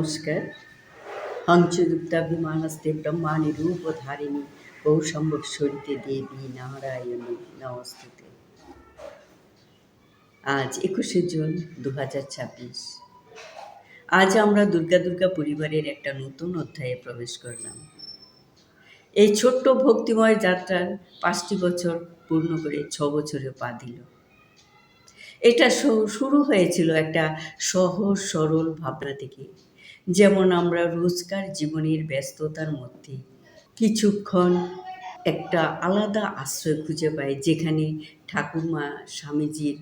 নমস্কার। হংসযুক্তাভিমানস্তে ব্রহ্মাণি রূপধারিণী কৌসম্বস্বরিতে দেবী নারায়ণী নমস্তুতে। আজ 21শে জুন 2026। আজ আমরা দুর্গা পরিবারের একটা নতুন অধ্যায়ে প্রবেশ করলাম। এই ছোট্ট ভক্তিময় যাত্রার 5টি বছর পূর্ণ করে 6 বছরে পা দিল। এটা শুরু হয়েছিল একটা সহজ সরল ভাবনা থেকে, যেমন আমরা রোজকার জীবনের ব্যস্ততার মধ্যে কিছুক্ষণ একটা আলাদা আশ্রয় খুঁজে পাই, যেখানে ঠাকুরমা স্বামীজির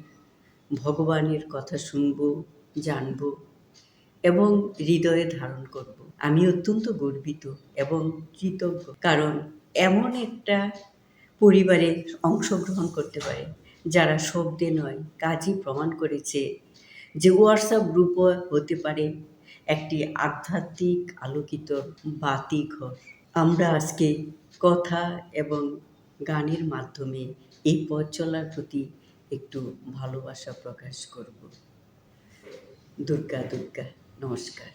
ভগবানের কথা শুনব, জানব এবং হৃদয়ে ধারণ করব। আমি অত্যন্ত গর্বিত এবং কৃতজ্ঞ, কারণ এমন একটা পরিবারে অংশগ্রহণ করতে পারে যারা শব্দে নয় কাজই প্রমাণ করেছে যে হোয়াটসঅ্যাপ গ্রুপও হতে পারে একটি আধ্যাত্মিক আলোকিত বাতিঘর। আমরা আজকে কথা এবং গানের মাধ্যমে এই পথ চলার প্রতি একটু ভালোবাসা প্রকাশ করব। দুর্গা নমস্কার।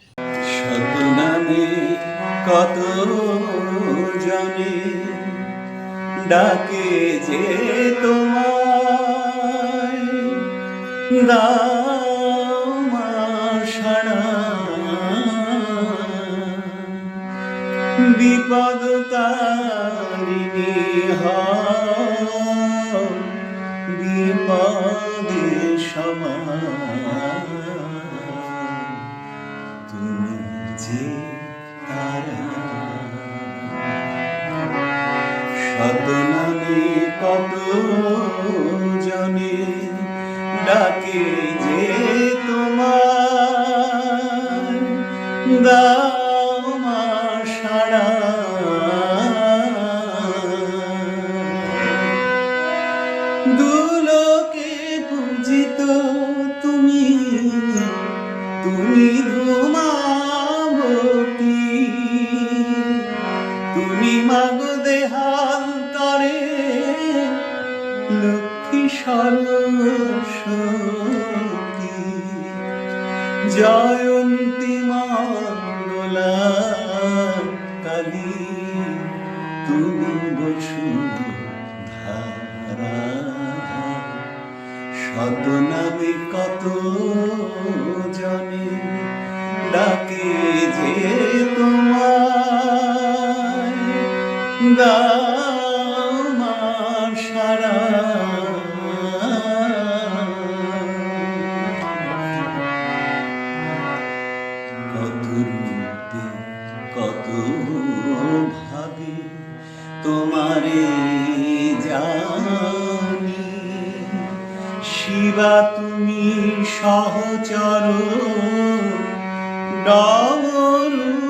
শত নামে কত জনে ডাকে যে তোমায়, দাও মা সাড়া। বিপদ তারিণী হও, বিপদে সবাই তুমি যে তারা। শত নামে কত জনে ডাকে যে তোমায়, দাও মা সাড়া। দুলোকে পূজিত তুমি, তুমি ধূমাবতী, তুমি মাগো দেহান্তরে লক্ষ্মী সরস্বতী। জয়ন্তী মঙ্গলা কালী, তুমি বসুধারা। শত নামে কত জনে ডাকে যে তোমায়, দাও মা সাড়া। কত রূপে কত ভাবে তোমারে জানি, শিবা তুমি সহচর ডমরূপাণী।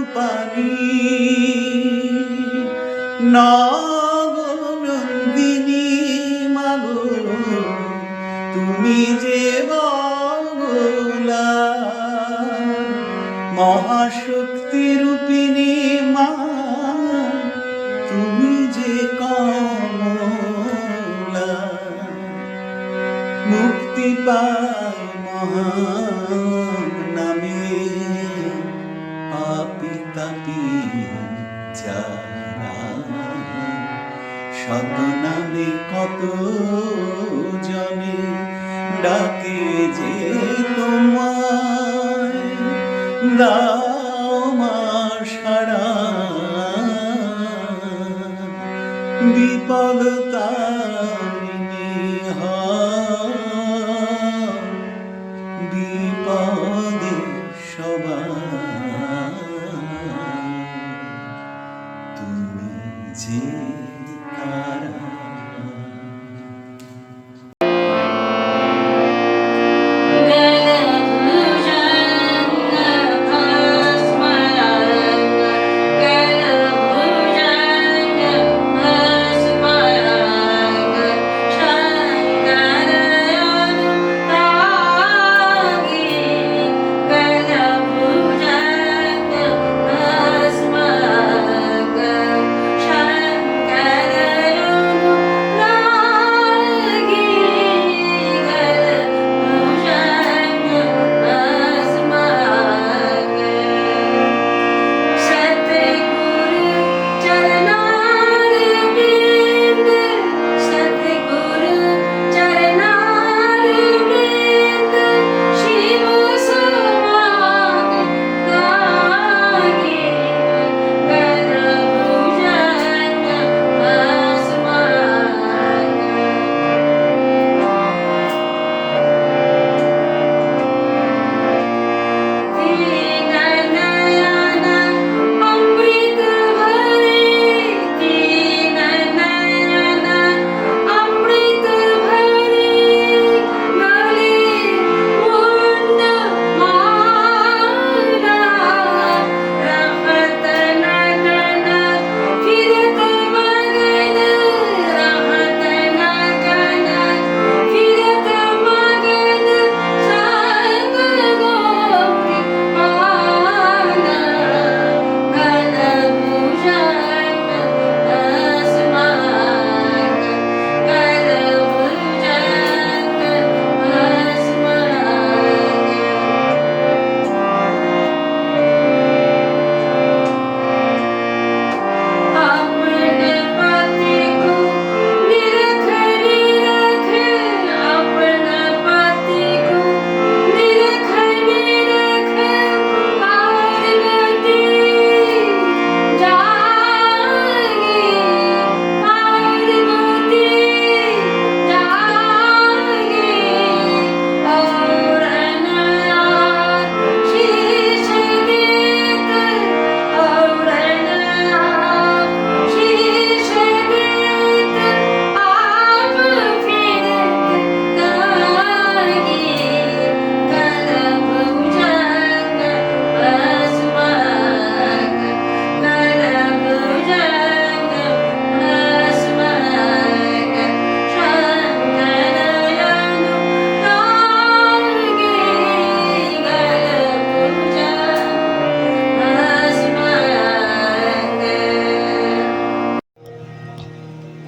নগনন্দিনী মাগো তুমি যে বগলা, মহাশক্তি রূপিণী মা তুমি যে কমলা। মুক্তি পায় মহান নামে পাপি তাপি যারা। শত নামে কত জনে ডাকে যে তোমায়, দাও মা সাড়া। বিপদ তারিণী হও, বিপদে সবাই তুমি যে কারা।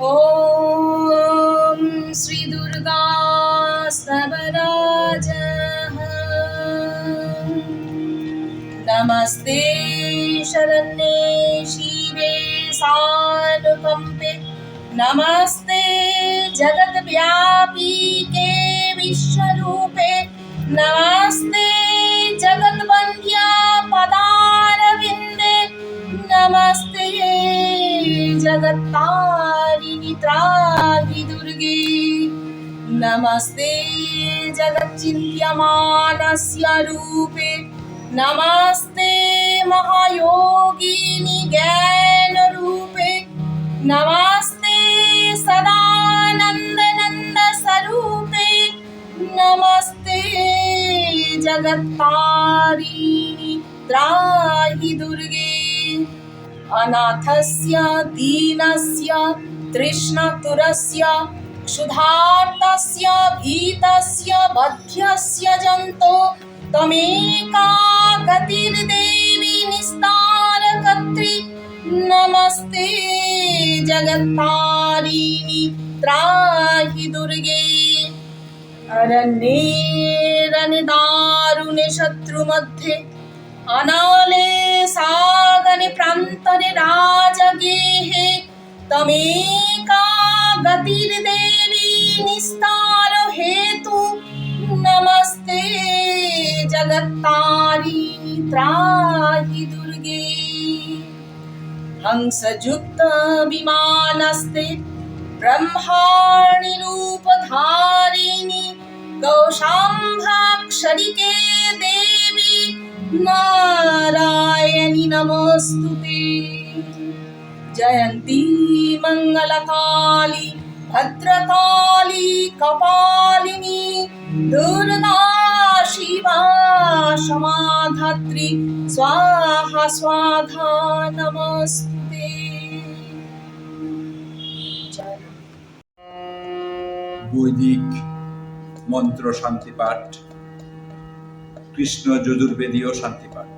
ॐ श्री दुर्गा स्तवराजः। नमस्ते शरण्ये शिवे सानुकंपे, नमस्ते जगद्व्यापिके विश्वरूपे, नमस्ते जगद्वन्द्या पदारविन्दे, नमस्ते जगत्तारिणि त्राहि दुर्गे, नमस्ते जगच्चिन्त्यमानस्य रूपे, नमस्ते महायोगिनि ज्ञानरूपे, नमस्ते सदानन्दनन्द स्वरूपे, नमस्ते जगत्तारिणि त्राहि दुर्गे, अनाथस्य दीनस्य तृष्णतुरस्य क्षुधार्तस्य भीतस्य बध्यस्य जन्तो त्वमेका गतिर्देवी निस्तारकर्त्री, नमस्ते जगत्तारिणि त्राहि दुर्गे, अरण्ये रनिदारुणे शत्रुमध्ये, अनाले सागरे प्रान्तरे राजगेहे, त्वमेका गतिर्देवी निस्तार हेतु, नमस्ते जगत्तारिणि त्राहि दुर्गे, हंसयुक्त विमानस्ते ब्रह्माणि रूपधारिणि, कौशाम्भाक्षरिके देवी नारायणि नमोस्तुते, जयन्ती मङ्गलकाली भद्रकाली कपालिनी, दुर्गा शिवा क्षमाधात्री स्वाहा स्वाहा नमोस्तुते। বৈদিক মন্ত্র শান্তি পাঠ, কৃষ্ণ যজুর্বেদীয় শান্তি পাঠ।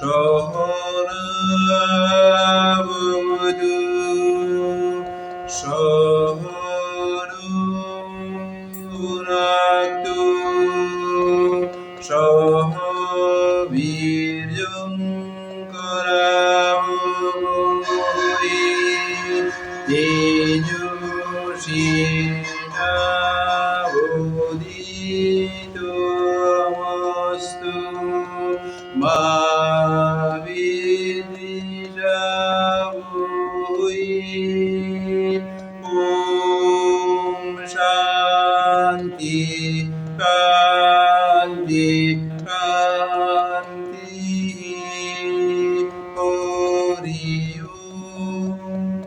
সহনাবতু সহনু ভুনাক্তু সহ বীর্যং করাবহৈ তেজস্বিনাবধীতমস্তু মা বিদ্বিষাবহৈ। ওম শান্তি শান্তি শান্তি। হরি ওম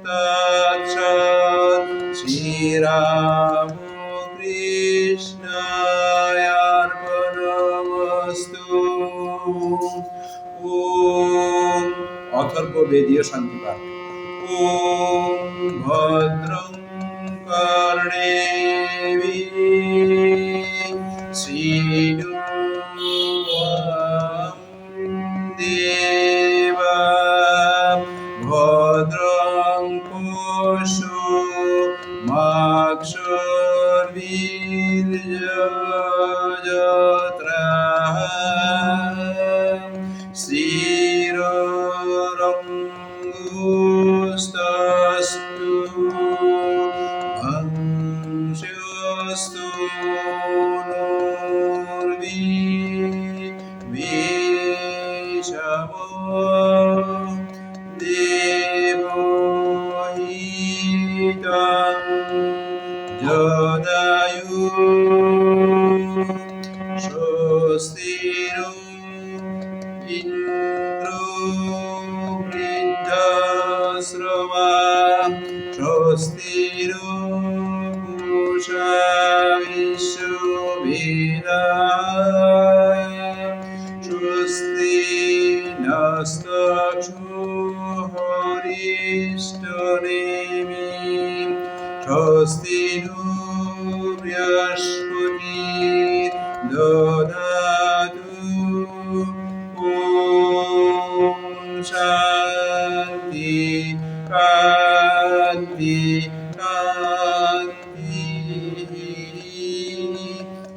তৎসৎ। শ্রীরামকৃষ্ণার্পণমস্তু। ওম অথর্ববেদীয় শান্তি পাঠ। ওম ভদ্রং কর্ণেভিः শৃণুয়াম দেবা ভদ্রং পশুমাক্ষর্বীর্যজত্রাः শ্রীরঙ্গুস্তস্তু ভংস্যস্তু নূর্বিষমো দেবহিतं যদায়ু স্বস্তিনো ইন্দ্রো বৃদ্ধশ্রবা স্বস্তিনো পূষা বিশ্ববেদাঃ স্বস্তি নস্তক্ষুঃ হরিষ্টনেমিः স্বস্তি নো বৃহস্পতির্দধাতু। ওম শান্তি Kanti, Kanti, Kanti.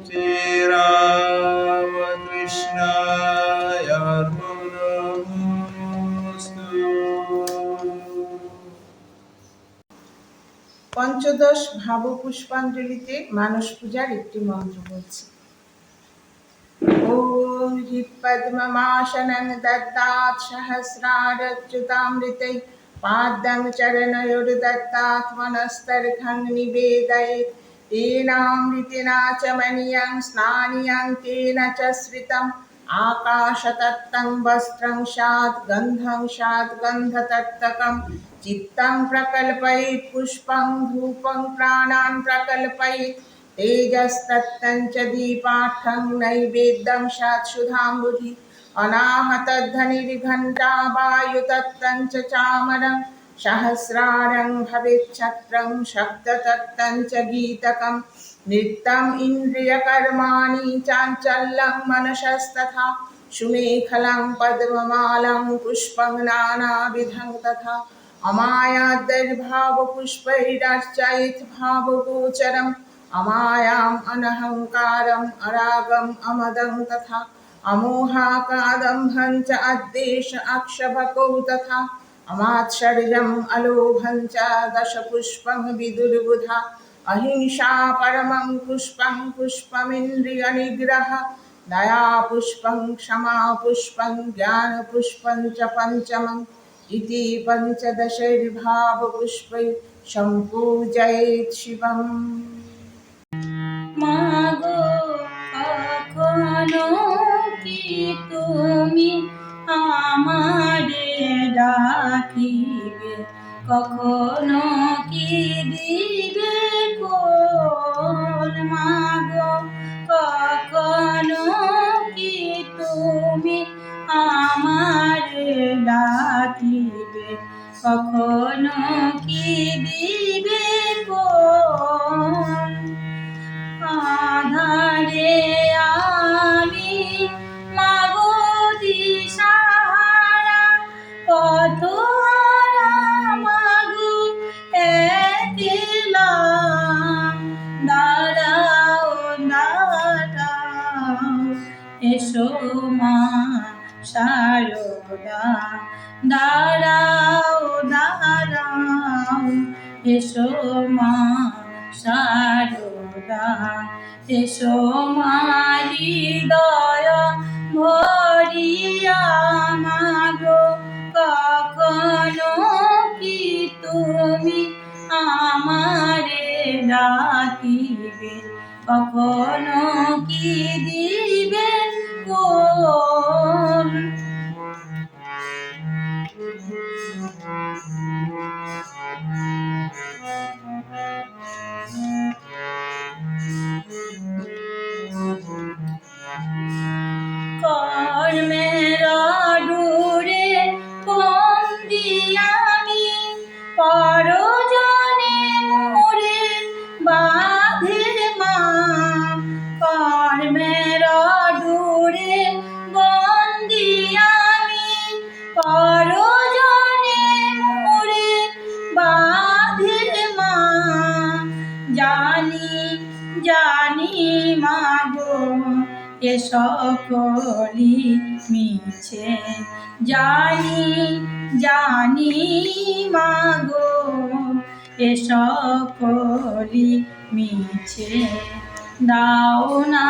Shri Ramakrishna Arpanamostu. পঞ্চদশ ভাব পুষ্পাঞ্জলিতে মানস পূজার একটি মন্ত্র বলছি। ওম হৃৎপদ্মমাসনং দত্তাৎ সহস্রারচ্যুতামৃতৈ পাদ্যং চরণয়োর্দত্তাৎ মনস্তর্ঘং নিবেদয়েৎ তেনামৃতেনা চ মণিয়ং স্নানিয়ং তেন চ স্মৃতम् आकाशतत्तं वस्त्रं स्यात् गन्धं स्यात् गन्धतत्तकं चित्तं प्रकल्पयेत् पुष्पं धूपं प्राणान् प्रकल्पयेत् तेजस्तत्तं च दीपार्थं नैवेद्यं स्यात् सुधाम्बुधि अनाहतध्वनिर्घण्टा वायुतत्तं च चामरं सहस्रारं भवेच्छत्रं शब्दतत्तं च गीतकं नृत्यम् इन्द्रियकर्माणि चाञ्चल्यं मनसस्तथा सुमेखलं पद्ममालं पुष्पं नानाविधं तथा अमायाद्भावपुष्पैरर्चयेत् भावगोचरम् अमायाम् अनहङ्कारम् अरागम् अमदं तथा अमोहाकादम्भं च अद्वेष अक्षभकौ तथा अमात्सर्यम् अलोभं च दशपुष्पं विदुर्बुधा अहिंसा परमं पुष्पं पुष्पमिन्द्रियनिग्रह दया पुष्पं क्षमा पुष्पं ज्ञानपुष्पं च पञ्चमम् इति पञ्चदशैर्भावपुष्पैः सम्पूजयेत् शिवम्। মাগো কখনো কি তুমি আমারে ডাকিবে, কখনো কি দিবে কোন? মাগো কখনো কি তুমি আমারে ডাকিবে, কখনো কি দিবে কোন? আধারে আমি মাগো দিশাহারা, পথহারা মাগো একলা। দাঁড়াও দাঁড়াও এসো মা শারদা, দাঁড়াও দাঁড়াও এসো মা শারদা, এসো মা হৃদয় ভরিয়া। মাগো কখনো কি তুমি আমারে ডাকিবে, কখনো কি দিবে কোন? কর্মের ডুরে বন্দি আমি, পরজনে মোরে বাঁধে মা। কর্মের ডুরে বন্দি আমি, পরজনে মোরে বাঁধে মা। জানি জানি মাগো এ সকলি মিছে, জানি জানি মাগো এ সকলি মিছে। দাও না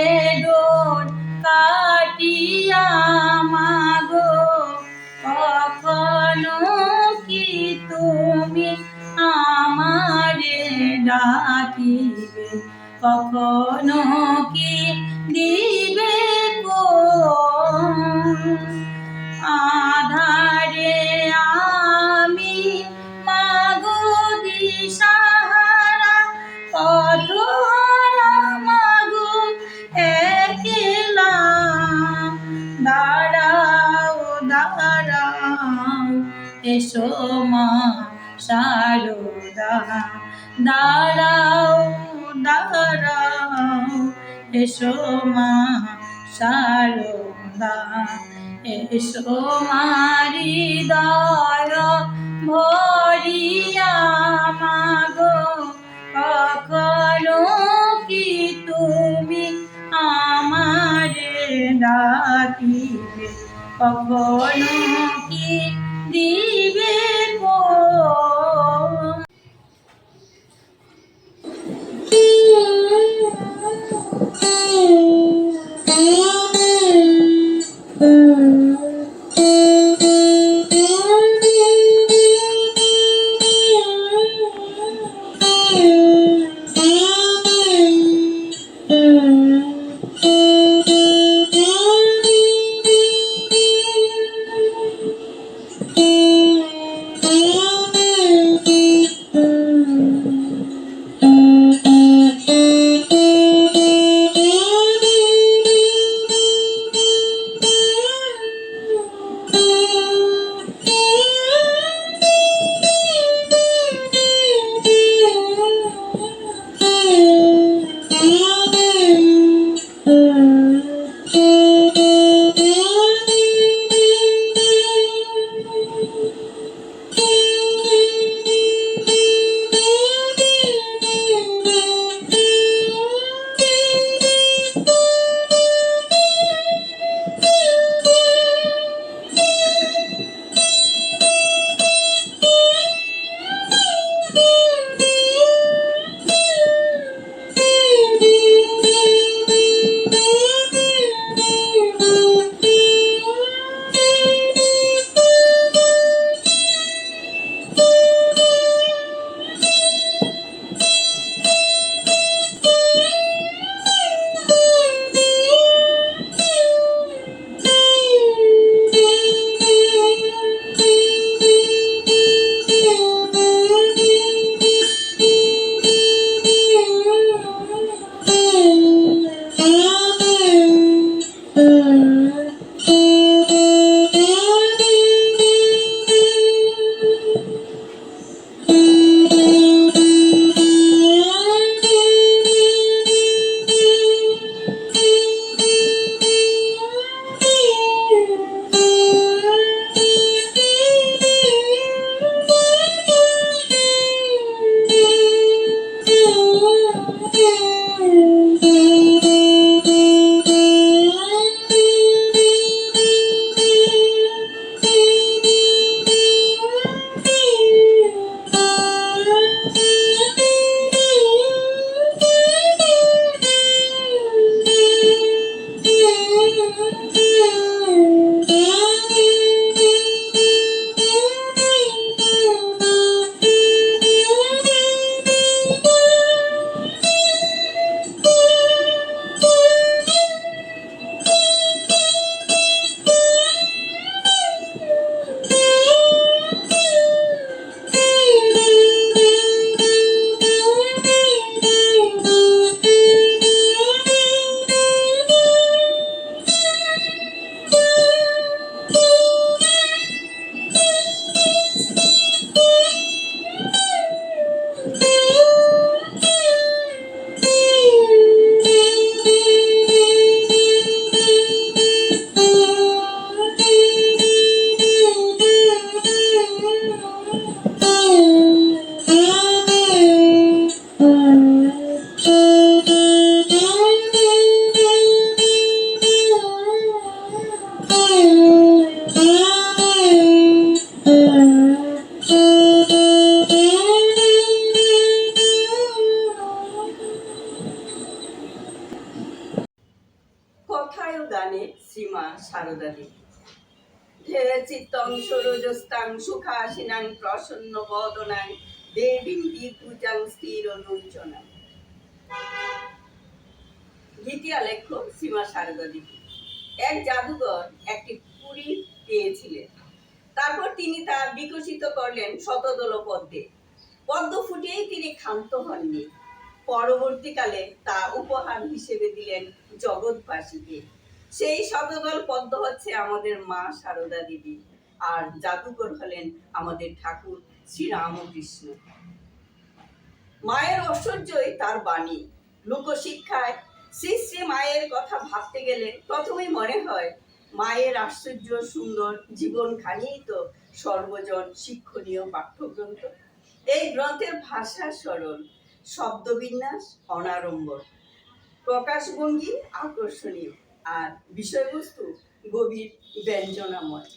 এ ডোর কাটিয়া মাগো, কখনো কি তুমি আমারে ডাকিবে, কখনো কি দিবে কোন? আধারে আমি মাগো দিশাহারা, পথহারা মাগো একলা। দাঁড়াও দাঁড়াও এসো মা শারদা, দাঁড়াও দাঁড়াও এসো মা শারদা, এসো হৃদয় ভরিয়া মাগো, কখনো কি তুমি আমারে ডাকিবে, কখনো কি দিবে গো। কথায় ও গানে শ্রীমা সারদা দেবী। হে চিত্তং সরোজস্তাং সুখাসিনাং প্রসন্ন বদনাং দেবীং বিপূজাং স্থির অনুঞ্চনাং। গীতিয়া লেখক শ্রীমা সারদা দেবী। এক জাদুঘর একটি পুরী পেয়েছিলেন। তারপর তিনি তা বিকশিত করলেন শতদল পদ্মে। পদ্ম ফুটিয়েই তিনি ক্ষান্ত হননি। পরবর্তীকালে তা উপহার হিসেবে দিলেন জগৎবাসীকে। সেই শতদল পদ্ম হচ্ছে আমাদের মা সারদা দেবী, আর জাদুকর হলেন আমাদের ঠাকুর শ্রীরামকৃষ্ণ। মায়ের ঐশ্বর্যই তার বাণী। লোকশিক্ষায় শ্রী শ্রী মায়ের কথা ভাবতে গেলে প্রথমেই মনে হয় মায়ের আশ্চর্য সুন্দর জীবন খানিই তো সর্বজন শিক্ষণীয় পাঠ্যগ্রন্থ। এই গ্রন্থের ভাষা সরল, শব্দবিন্যাস অনাড়ম্বর, প্রকাশভঙ্গি আকর্ষণীয়, আর বিষয়বস্তু গভীর ব্যঞ্জনাময়।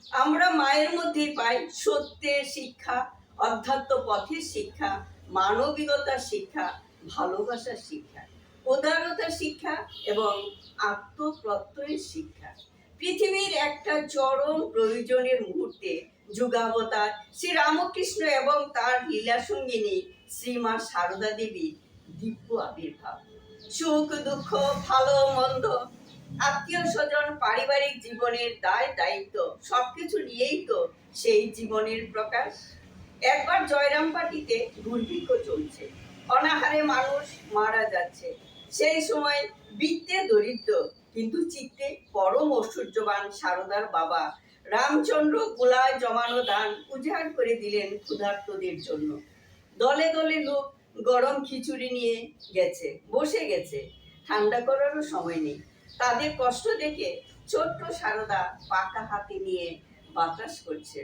আমরা মায়ের মধ্যেই পাই সত্যের শিক্ষা, অধ্যাত্ম পথের শিক্ষা, মানবিকতার শিক্ষা, ভালোবাসার শিক্ষা, উদারতার শিক্ষা এবং আত্মপ্রত্যয়ের শিক্ষা। পৃথিবীর একটা চরম প্রয়োজনের মুহূর্তে যুগাবতার শ্রী রামকৃষ্ণ এবং তার লীলা সঙ্গিনী শ্রীমা সারদা দেবী দিব্য আবির্ভাব। সুখ দুঃখ, ভালো মন্দ, আত্মীয় স্বজন, পারিবারিক জীবনের দায় দায়িত্ব সবকিছু নিয়েই তো সেই জীবনের প্রকাশ। একবার জয়রামবাটিতে দুর্ভিক্ষ চলছে, অনাহারে মানুষ মারা যাচ্ছে। সেই সময় বৃত্তে দরিদ্র কিন্তু চিত্তে পরম ঐশ্বর্যবান সারদার বাবা রামচন্দ্র গোলায় জমানো দান উজাড় করে দিলেন ক্ষুধার্তদের জন্য। দলে দলে লোক গরম খিচুড়ি নিয়ে গেছে, বসে গেছে, ঠান্ডা করারও সময় নেই। তাদের কষ্ট দেখে ছোট্ট সারদা পাকা হাতে নিয়ে বাতাস করছে।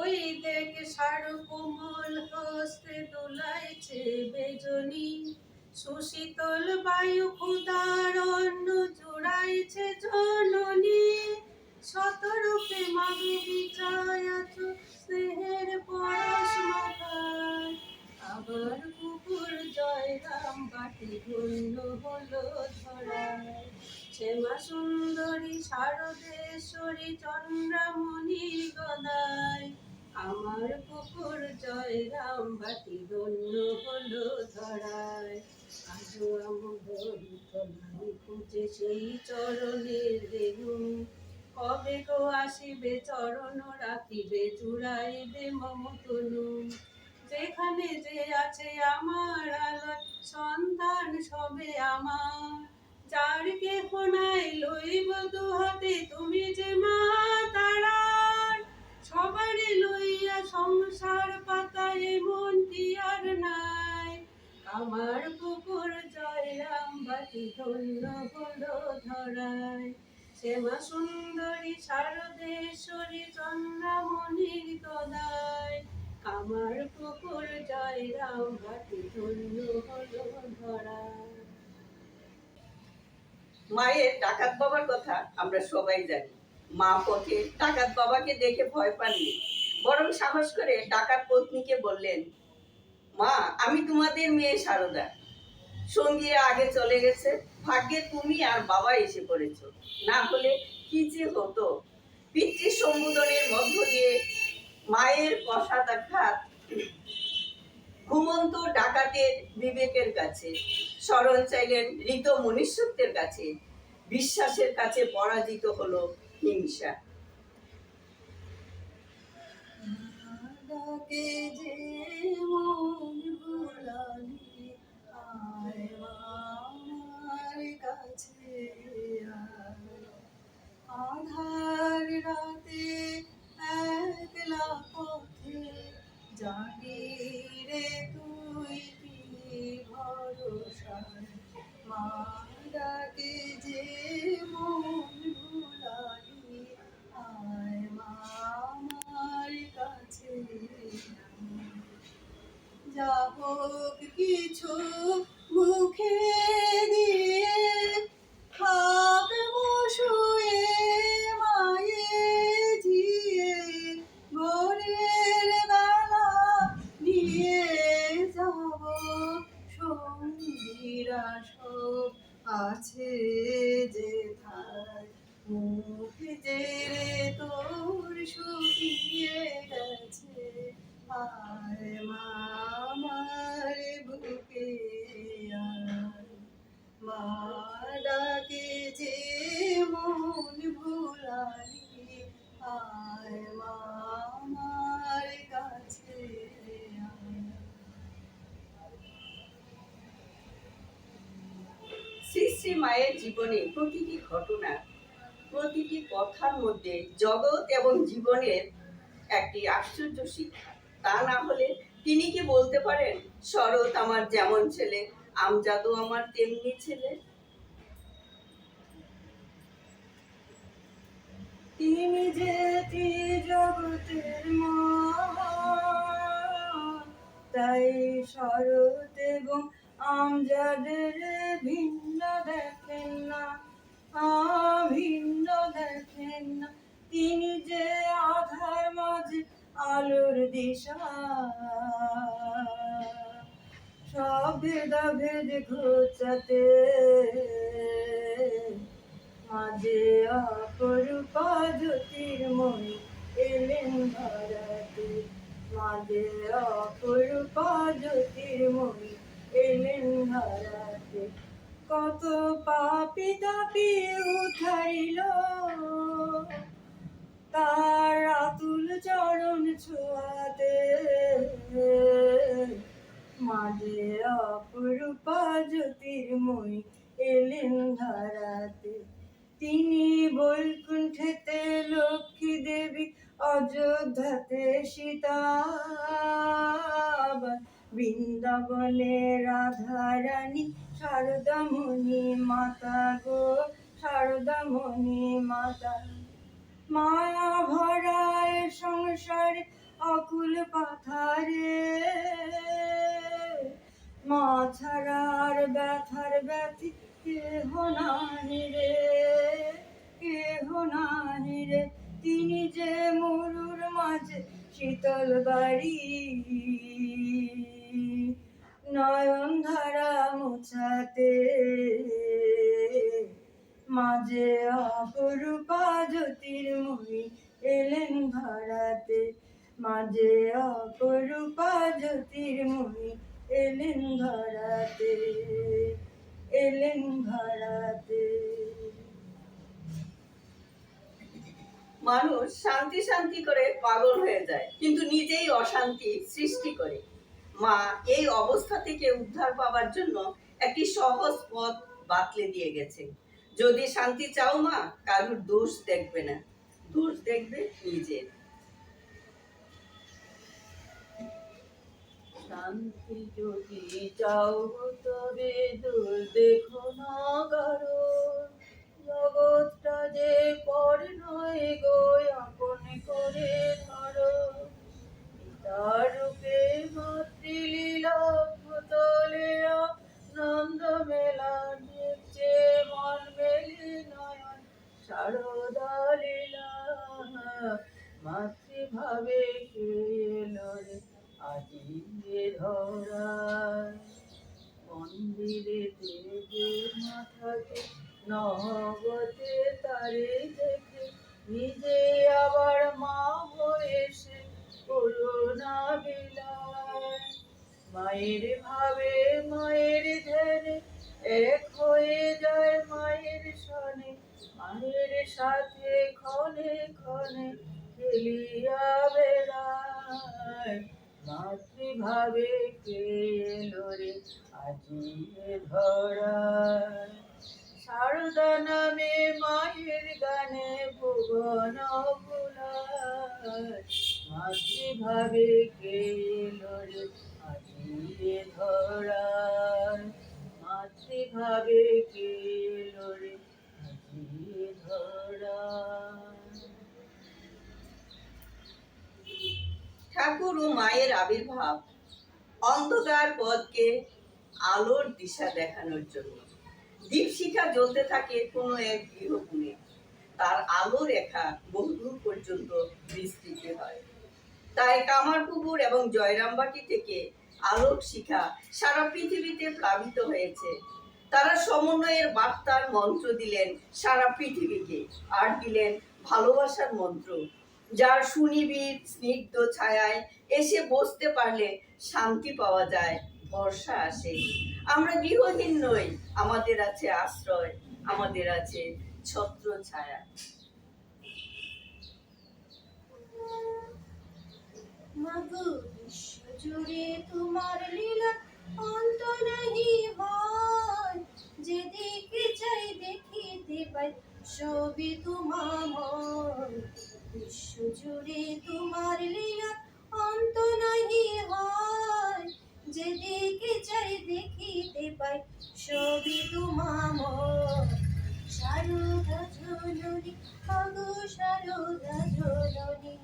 ওই দেখ সারু কোমল হস্তে দোলাইছে বেজনী, সুশীতল বায়ু ক্ষুধার অন্ন জোড়াইছে জননী। শতরূপে মাগে বিচায় আছো স্নেহের পরশ মাথায়, আবার কুকুর জয়রাম বাটি ধন্য হলো ধরায়। শ্যামা সুন্দরী শারদেশ্বরী চন্দ্রামণি গদায়, আমার কুকুর জয়রাম বাটি ধন্য হলো ধরায়। আজও আমোদন তলায় খুঁজে সেই চরণের রেণু, কবে গো আসিবে চরণ রাখিবে জুড়াইবে মমতনু। যেখানে যে আছে আমার আলোয় সন্তান সবে আমার, যার কেহ নাই লইব দুহাতে তুমি যে মা তারার। সবারই লইয়া সংসার পাতায় মন কি আর নাই, আমার কুকুর জয়রাম বাটি ধন্য হলো ধরায়। শ্যামা সুন্দরী শারদেশ্বরী চন্দ্রামণির গদায়, আমার কুকুর জয়রাম বাটি ধন্য হলো ধরায়। মায়ের ডাকাত বাবার কথা আমরা সবাই জানি। মা পথে ডাকাত বাবাকে দেখে ভয় পাননি, বরং সাহস করে ডাকাত পত্নীকে বললেন, মা আমি তোমাদের মেয়ে সারদা, সঙ্গীরা আগে চলে গেছে, ভাগ্যে তুমি আর বাবা এসে পড়েছ, না হলে কি যে হতো। পিতৃ সম্বোধনের মধ্য দিয়ে মায়ের পশ্চাৎঘাত ঘুমন্ত ডাকাতের বিবেকের কাছে, শরণ চাইলেন ঋত মনুষ্যত্বের কাছে, বিশ্বাসের কাছে পরাজিত হলো হিংসা। ডাকে যে মন ভুলালি, আয় মা আমার কাছে আয়। আধার রাতে একলা পথে জানি রে তুই কি ভরসায়। মা ডাকে যে মন ভুলালি, আয় মা আমার কাছে আয়। যা হোক কিছু মুখে দিয়ে খাবো শুয়ে মায়ে জিয়ে, ভোরের বেলা নিয়ে যাব সঙ্গীরা সব আছে যেথায়। মুখ যে রে তোর শুকিয়ে গেছে, আয় মা আমার বুকে আয়। মা ডাকে যে মন ভুলালি, আয় মা আমার কাছে আয়। শ্রী শ্রী মায়ের জীবনে প্রতিটি ঘটনা, প্রতিটি কথার মধ্যে জগৎ এবং জীবনের একটি আশ্চর্য শিক্ষা। তা না হলে তিনি কি বলতে পারেন, শরৎ আমার যেমন ছেলে, আমজাদও আমার তেমনি ছেলে। তিনি যে জগতের মা, তাই শরৎ এবং আমজাদের ভিন্ন দেখেন না, ভিন্ন দেখেন না। তিনি যে আধার মাঝে আলোর দিশা, সব ভেদাভেদ ঘোচাতে মাঝে অপরূপা জ্যোতির্ময়ী এলেন ধরাতে, মাঝে অপরূপা জ্যোতির্ময়ী এলেন ধরাতে। কত পাপী তাপী উঠাইল তার আতুল চরণ ছোঁয়াতে, মাঝে অপরূপা জ্যোতির্ময়ী এলেন ধরাতে। তিনি বৈকুণ্ঠেতে লক্ষ্মী দেবী, অযোধ্যাতে সীতা, বৃন্দাবনে রাধা রানী, শারদামণি মাতা গো, শারদামণি মাতা। মায়া ভরা এ সংসারে অকুল পাথারে, মা ছাড়ার ব্যথার ব্যথি কেহ নাহি রে, কেহ নাহি রে। তিনি যে মরুর মাঝে শীতল বাড়ি, নয়ন ধারা মোছাতে, মাঝে অপরূপা জ্যোতির্ময়ী এলেন ধরাতে, মাঝে অপরূপা জ্যোতির্ময়ী এলেন ধরাতে, এলেন ধরাতে। মানুষ শান্তি শান্তি করে পাগল হয়ে যায়, কিন্তু নিজেই অশান্তি সৃষ্টি করে। মা এই অবস্থা থেকে উদ্ধার পাওয়ার জন্য একটি সহজ পথ বাতলে দিয়ে গেছে। যদি শান্তি চাও মা, কারুর দোষ দেখবে না, দোষ দেখবে নিজের। শান্তি যদি চাও তবে দূর দেখো না কারো, জগৎটা যে পর নয় গো, আপন করে ধরো। পিতার রূপে মাতৃলীলা পুতলে নন্দ মেলা, দেখছে মন মেলে নয়ন শারদা লীলা। মাতৃভাবে কে এলো রে আজি এ ধরায়, মন্দিরে দেবে মাথাকে নহবতে তারে দেখে, নিজে আবার মা হয়ে সে করুণা বিলায়। মায়ের ভাবে মায়ের ধ্যানে এক হয়ে যায় মায়ের সনে, মায়ের সাথে ক্ষণে ক্ষণে খেলিয়া বেড়ায়। মাতৃভাবে কে এলো রে আজি এ ধরায়, শারদা নামে মায়ের গানে ভুবন ভুলায়। মাতৃভাবে কে এলো রে আজি এ ধরায়, মাতৃভাবে কে এলো রে আজি এ ধরায়। ঠাকুর ও মায়ের আবির্ভাব অন্ধকার পথকে আলোর দিশা দেখানোর জন্য। দীপশিখা জ্বলতে থাকে কোনো এক গৃহকোণে, তার আলো রেখা বহুদূর পর্যন্ত বিস্তৃত হয়। তাই কামারপুকুর এবং জয়রামবাটি থেকে আলোক শিখা সারা পৃথিবীতে প্লাবিত হয়েছে। তারা সমন্বয়ের বার্তার মন্ত্র দিলেন সারা পৃথিবীকে, আর দিলেন ভালোবাসার মন্ত্র, যার সুনিবিড় স্নিগ্ধ ছায়ায় এসে বসতে পারলে শান্তি পাওয়া যায়, ভরসা আসে। আমরা গৃহহীন নই, আমাদের আছে আশ্রয়, আমাদের আছে ছত্র ছায়া। মাগো বিশ্ব জুড়ে তোমার লীলা অন্ত নাহি হয়, যেদিকে চাই দেখিতে পাই সবই তোমাময়। বিশ্ব জুড়ে তোমার লীলা অন্ত নাহি হয়, যেদিকে চাই দেখিতে পাই সবই তোমাময়। শারদা জননী মাগো শারদা জননী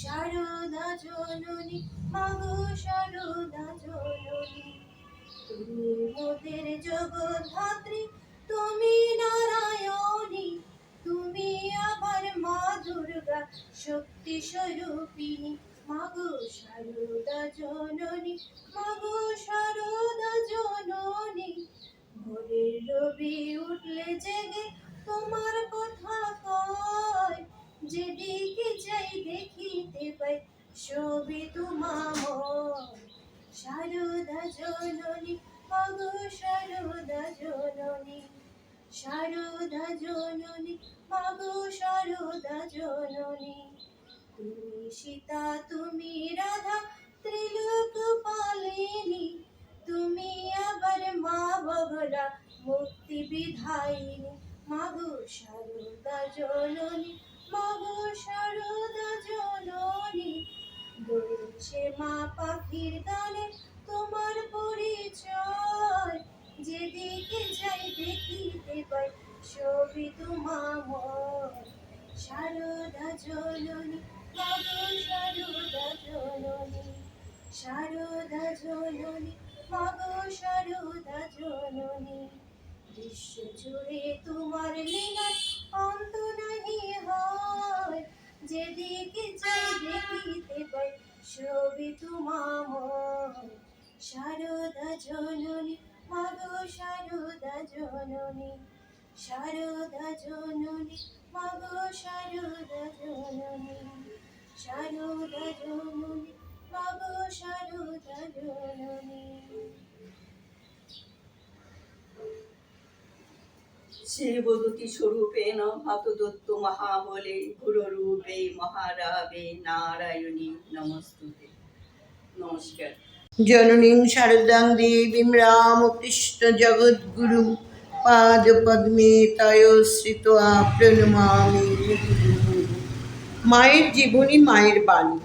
শারদা জননী মাগো শারদা জননী তুমি মোদের জগদ্ধাত্রী তুমি নারায়ণী তুমি আবার মা দুর্গা শক্তি স্বরূপিণী মাগো শারদা জননী মাগো শারদা জননী ভোরের রবি উঠলে জেগে তোমার কথা কয় যেদিকে যাই দেখিতে পাই ছবি তোমাময় শারদা জননী মাগো শারদা জননী শারদা জননী মাগো শারদা জননী তুমি সীতা তুমি রাধা ত্রিলোক পালিনী তুমি আবার মা বগলা মুক্তি বিধায়িনী মাগো শারদা জননী মাগো শারদা জননী বলছে মা পাখির গানে তোমার পরিচয় যেদিকে যাই দেখিতে পাই ছবি তোমাময় শারদা জননী মাগো শারদা জননী শারদা জননী মাগো শারদা জননী বিশ্ব জুড়ে তোমার লীলা অন্ত নাহি হয় যেদিকে যাই দেখিতে পাই ছবি তোমাময় শারদা জননী মাগো শারদা জননী শারদা জননী মাগো শারদা জননী শারদা জননী মাগো শারদা জননী শিবদূতি স্বরূপেণ হতদত্ত মহাবলে গুরুরূপে মহারাবে নারায়ণী নমস্তুতে। নমস্কার। জননীং শারদাং দেবীং রামকৃষ্ণ জগদ্গুরু পাদপদ্মে তয়োশ্রিত্বা প্রণমামি মুহুর্মুহুঃ। মায়ের জীবনী, মায়ের বাণী।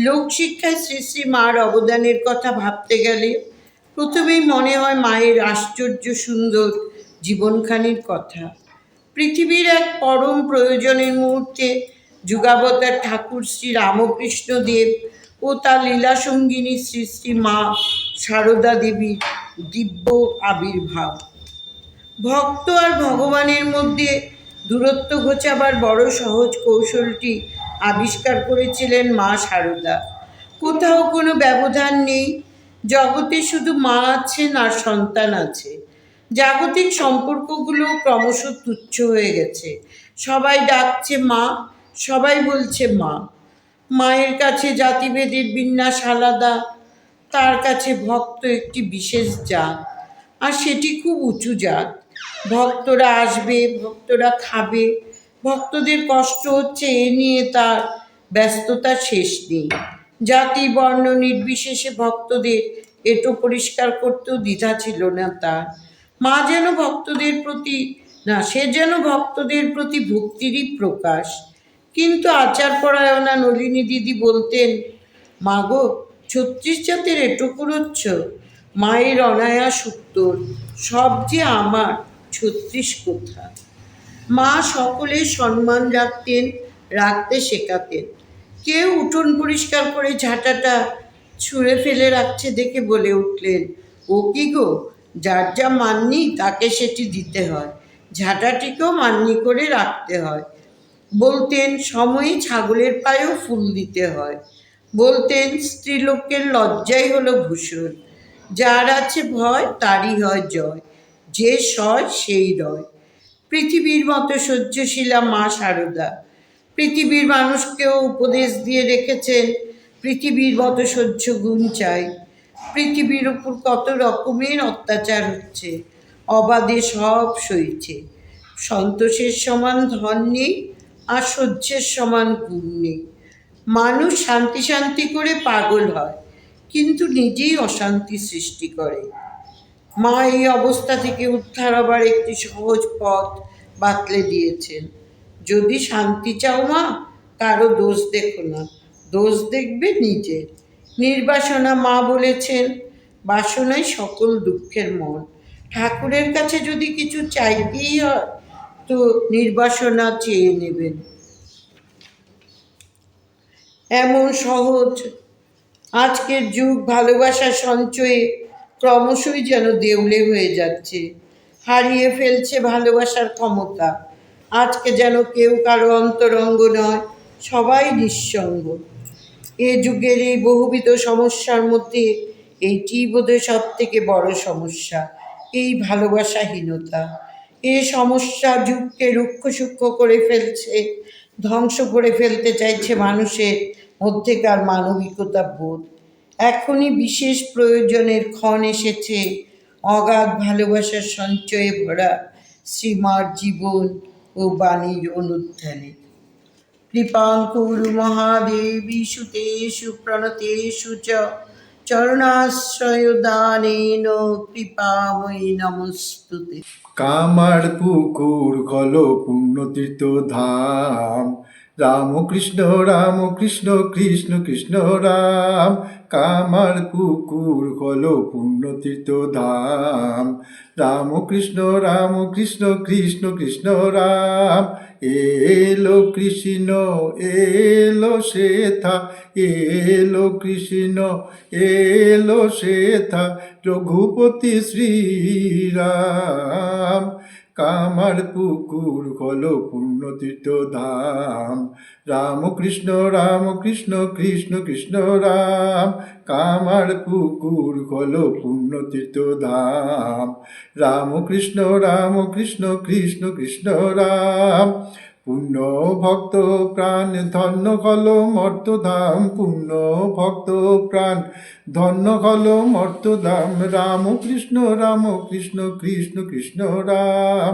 লোকশিক্ষায় শ্রী শ্রী মার অবদানের কথা ভাবতে গেলে প্রথমেই মনে হয় মায়ের আশ্চর্য সুন্দর জীবনখানির কথা। পৃথিবীর এক পরম প্রয়োজনের মুহূর্তে যুগাবতার ঠাকুর শ্রী রামকৃষ্ণ দেব ও তার লীলাসঙ্গিনী শ্রী শ্রী মা সারদা দেবীর দিব্য আবির্ভাব। ভক্ত আর ভগবানের মধ্যে দূরত্ব ঘোচাবার বড় সহজ কৌশলটি আবিষ্কার করেছিলেন মা সারদা। কোথাও কোনো ব্যবধান নেই, জগতে শুধু মা আছেন আর সন্তান আছে। জাগতিক সম্পর্কগুলো ক্রমশ তুচ্ছ হয়ে গেছে। সবাই ডাকছে মা, সবাই বলছে মা। মায়ের কাছে জাতিভেদের বিন্যাস আলাদা, তার কাছে ভক্ত একটি বিশেষ জাত, আর সেটি খুব উঁচু জাত। ভক্তরা আসবে, ভক্তরা খাবে, ভক্তদের কষ্ট হচ্ছে এ নিয়ে তার ব্যস্ততা শেষ নেই। জাতি বর্ণ নির্বিশেষে ভক্তদের এঁটো পরিষ্কার করতেও দ্বিধা ছিল না তার। মা যেন ভক্তদের প্রতি সে যেন ভক্তদের প্রতি ভক্তিরই প্রকাশ। কিন্তু আচারপরায়ণা নলিনী দিদি বলতেন, মা গো, ৩৬ জাতের এঁটো কুড়োচ্ছ? মায়ের অনায়াস উত্তর, সব যে আমার, ৩৬ কোথা। মা সকলের সম্মান রাখতে শেখাতেন। কেউ উঠোন পরিষ্কার করে ঝাঁটাটা ছুঁড়ে ফেলে রাখছে দেখে বলে উঠলেন, ও কি গো, যার যা মান্যি তাকে সেটি দিতে হয়, ঝাঁটাটিকেও মান্যি করে রাখতে হয়। বলতেন, সময়ে ছাগলের পায়েও ফুল দিতে হয়। বলতেন, স্ত্রীলোকের লজ্জাই হলো ভূষণ, যার আছে ভয় তারই হয় জয়, যে সয় সেই রয়। পৃথিবীর মতো সহ্যশীলা মা সারদা পৃথিবীর মানুষকেও উপদেশ দিয়ে রেখেছেন, পৃথিবীর মতো সহ্য গুণ চাই। পৃথিবীর উপর কত রকমের অত্যাচার হচ্ছে, অবাধে সব সইছে। সন্তোষের সমান ধন নেই, আর সহ্যের সমান গুণ নেই। মানুষ শান্তি শান্তি করে পাগল হয়, কিন্তু নিজেই অশান্তি সৃষ্টি করে। মা এই অবস্থা থেকে উদ্ধার হবার একটি সহজ পথ বাতলে দিয়েছেন। যদি শান্তি চাও মা, কারো দোষ দেখো না, দোষ দেখবে নিজের। নির্বাসনা মা বলেছেন, বাসনাই সকল দুঃখের মন। ঠাকুরের কাছে যদি কিছু চাইতেই হয় তো নির্বাসনা চেয়ে নেবেন। এমন সহজ আজকের যুগ ভালোবাসার সঞ্চয়ে ক্রমশই যেন দেউলে হয়ে যাচ্ছে, হারিয়ে ফেলছে ভালোবাসার ক্ষমতা। আজকে যেন কেউ কারো অন্তরঙ্গ নয়, সবাই নিঃসঙ্গ। এ যুগের এই বহুবিধ সমস্যার মধ্যে এইটি বোধহয় সব থেকে বড় সমস্যা, এই ভালোবাসাহীনতা। এ সমস্যা যুগকে রুক্ষ সূক্ষ্ম করে ফেলছে, ধ্বংস করে ফেলতে চাইছে মানুষের মধ্যেকার মানবিকতা বোধ। এখনই বিশেষ প্রয়োজনের ক্ষণ এসেছে অগাধ ভালোবাসার সঞ্চয়ে ভরা শ্রীমার জীবন ও বাণীর অনুধ্যানে। কৃপাং কুরু মহাদেবী সুতেষু প্রণতেষু চ চরণাশ্রয় দানেন কৃপাময়ী নমস্তুতে। কামার পুকুর খল পুণ্যতীর্থ ধাম, রাম কৃষ্ণ কৃষ্ণ কৃষ্ণ রাম। কামার পুকুর খল পুণ্যতীর্থ ধাম, রাম কৃষ্ণ কৃষ্ণ কৃষ্ণ রাম। এলো কৃষ্ণ এলো শ্বেতা, এলো কৃষ্ণ এলো শ্বেতা, রঘুপতি শ্রীরাম। কামার পুকুর খল পুণ্যতীর্থ ধাম, রাম কৃষ্ণ কৃষ্ণ কৃষ্ণ রাম। কামার পুকুর খল পুণ্যতীর্থ ধাম, রাম কৃষ্ণ কৃষ্ণ কৃষ্ণ রাম। পুণ্য ভক্ত প্রাণ ধন্য খল মর্তধাম, পুণ্য ভক্ত প্রাণ ধন্য খল মর্তধাম, রাম কৃষ্ণ কৃষ্ণ কৃষ্ণ রাম।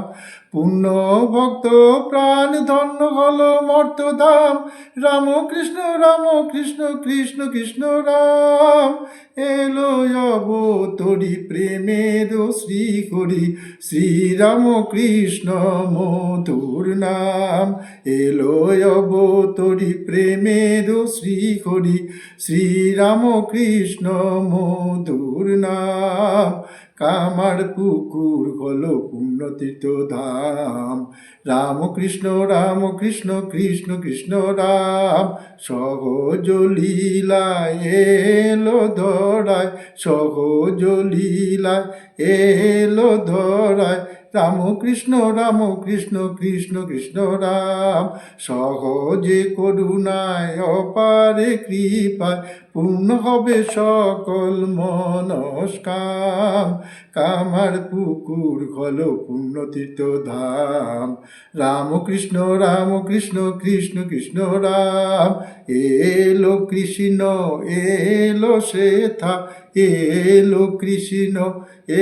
পুণ্য ভক্ত প্রাণ ধন্য খল মর্তধাম, রাম কৃষ্ণ কৃষ্ণ কৃষ্ণ রাম। এলো অবতরি প্রেমের শ্রী হরি, শ্রীরাম কৃষ্ণ মধুর নাম। এলো অবতরি প্রেমের শ্রী হরি, শ্রীরাম কৃষ্ণ মধুর নাম। কামার পুকুর খল পুণ্যতীর্থ ধাম, রাম কৃষ্ণ কৃষ্ণ কৃষ্ণ রাম। সহজ লীলায় এলো ধরায়, সহজ লীলায় এলো ধরায়, রাম কৃষ্ণ কৃষ্ণ কৃষ্ণ রাম। সহজে করুণায় অপারে কৃপায়, পূর্ণ হবে সকল মনস্কাম। কামার পুকুর খল পুণ্যতীর্থ ধাম, রাম কৃষ্ণ কৃষ্ণ কৃষ্ণ রাম। এলো কৃষ্ণ এলো শ্বেতা, এলো কৃষ্ণ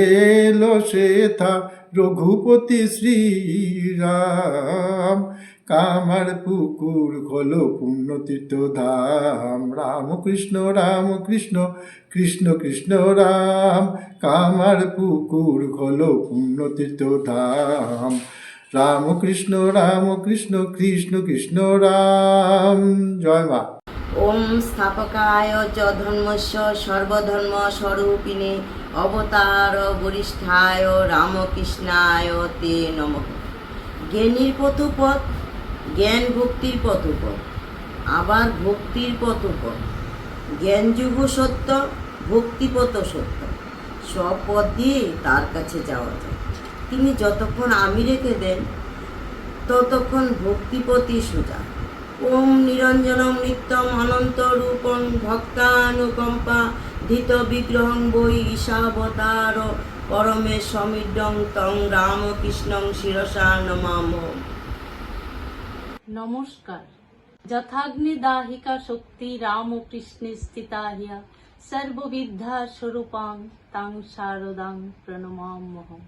এলো শ্বেতা, রঘুপতি শ্রীরাম। কামার পুকুর খল পুণ্যতীর্থ ধাম, রাম কৃষ্ণ কৃষ্ণ কৃষ্ণ রাম। কামার পুকুর খল পুণ্যতীর্থ ধাম, রাম কৃষ্ণ কৃষ্ণ কৃষ্ণ রাম। জয় মা। ওম স্থাপকায় চ ধর্মস্য সর্বধর্ম স্বরূপিণে অবতার বরিষ্ঠায় রামকৃষ্ণায় তে নমঃ। জ্ঞানীর পথপথ, জ্ঞান ভক্তির পথপথ, আবার ভক্তির পথপথ। জ্ঞানযুগ সত্য, ভক্তিপথ সত্য, সব পথ দিয়ে তার কাছে যাওয়া যায়। তিনি যতক্ষণ আমি রেখে দেন ততক্ষণ ভক্তিপথই সোজা। ওম নিরঞ্জনং নিত্যম অনন্ত রূপং ভক্তানুকম্পা ধৃত বিগ্রহং বৈ ঈশাবতার পরমে সমীডং তং রামকৃষ্ণং শিরসা নমামো। নমস্কার। যথাগ্নি দাহিকা শক্তি রামকৃষ্ণে স্থিতা হিয়া সর্ববিদ্যা স্বরূপাং তাং শারদাং প্রণমাম্যহম।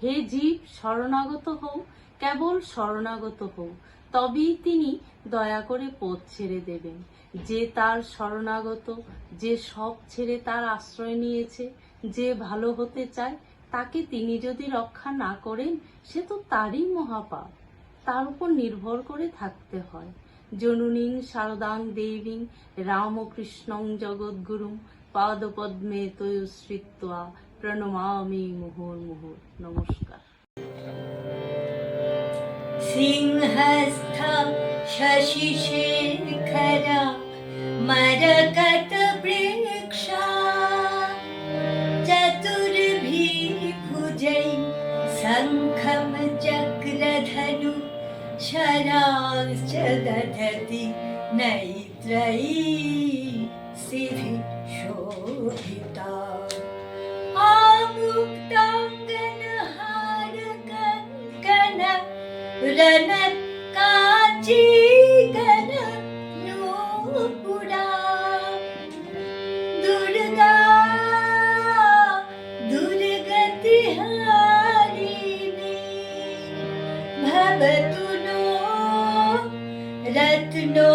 হে জীব, শরণাগত হও, কেবল শরণাগত হও, তবেই তিনি দয়া করে পথ ছেড়ে দেবেন। যে তার শরণাগত, যে সব ছেড়ে তার আশ্রয় নিয়েছে, যে ভালো হতে চায়, তাকে তিনি যদি রক্ষা না করেন সে তো তারই মহাপাপ। তার উপর নির্ভর করে থাকতে হয়। জননীং শারদাং দেবীং রামকৃষ্ণং জগদ্গুরুং পাদপদ্মে তয়োশ্রিত্বা প্রণমামি মুহুর্মুহুঃ। নমস্কার। সিংহস্থ শশিশেখর मरकत वृक्षा चतुर्भिर्भुजै शङ्खं चक्रधनु शराश्च दधति नैत्रैः सिभिशोभिता आमुक्ताङ्गनहारकङ्कण रणकाञ्चीगण नूपुरा दुर्गा दुर्गतिहारिणी भवतु नो रत्नो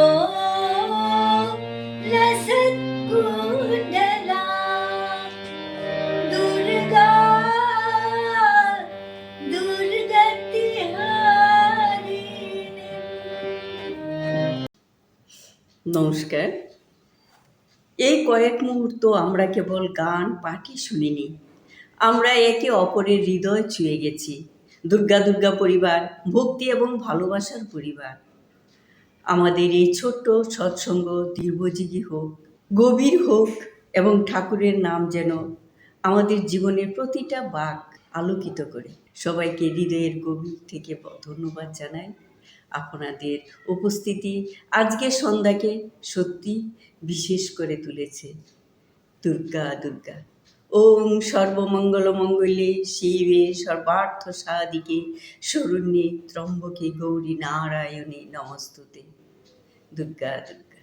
लसत्कुण्डला दुर्गा दुर्गतिहारिणी। নমস্কার। এই কয়েক মুহূর্ত আমরা কেবল গান পাঠই শুনিনি, আমরা একে অপরের হৃদয় ছুঁয়ে গেছি। দুর্গা দুর্গা পরিবার ভক্তি এবং ভালোবাসার পরিবার। আমাদের এই ছোট্ট সৎসঙ্গ দীর্ঘজীবী হোক, গভীর হোক এবং ঠাকুরের নাম যেন আমাদের জীবনের প্রতিটা বাঁক আলোকিত করে। সবাইকে হৃদয়ের গভীর থেকে ধন্যবাদ জানাই। আপনাদের উপস্থিতি আজকের সন্ধ্যাকে সত্যি বিশেষ করে তুলেছে। দুর্গা দুর্গা। ওম সর্বমঙ্গল মঙ্গলে শিবে সর্বার্থ সাধিকে শরণ্যে ত্র্যম্বকে গৌরী নারায়ণে নমস্তুতে। দুর্গা দুর্গা।